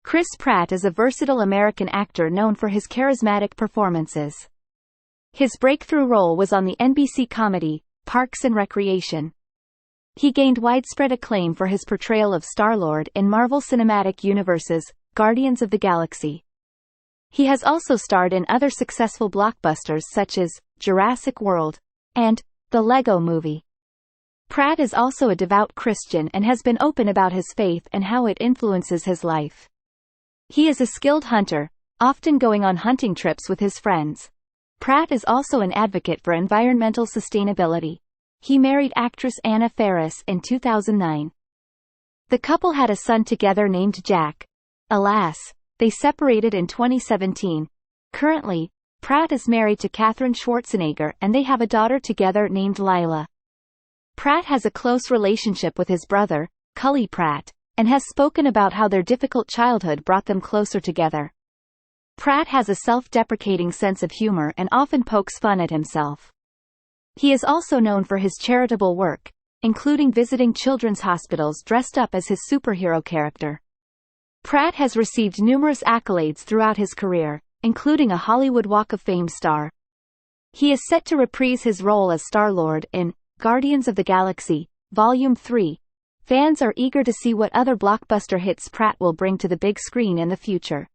Chris Pratt is a versatile American actor known for his charismatic performances. His breakthrough role was on the NBC comedy, Parks and Recreation. He gained widespread acclaim for his portrayal of Star-Lord in Marvel Cinematic Universe's Guardians of the Galaxy. He has also starred in other successful blockbusters such as Jurassic World and The Lego Movie. Pratt is also a devout Christian and has been open about his faith and how it influences his life. He is a skilled hunter, often going on hunting trips with his friends. Pratt is also an advocate for environmental sustainability. He married actress Anna Faris in 2009. The couple had a son together named Jack. Alas, they separated in 2017. Currently, Pratt is married to Katherine Schwarzenegger and they have a daughter together named Lila. Pratt has a close relationship with his brother, Cully Pratt, and has spoken about how their difficult childhood brought them closer together. Pratt has a self-deprecating sense of humor and often pokes fun at himself. He is also known for his charitable work, including visiting children's hospitals dressed up as his superhero character. Pratt has received numerous accolades throughout his career, including a Hollywood Walk of Fame star. He is set to reprise his role as Star-Lord in Guardians of the Galaxy, Volume 3. Fans are eager to see what other blockbuster hits Pratt will bring to the big screen in the future.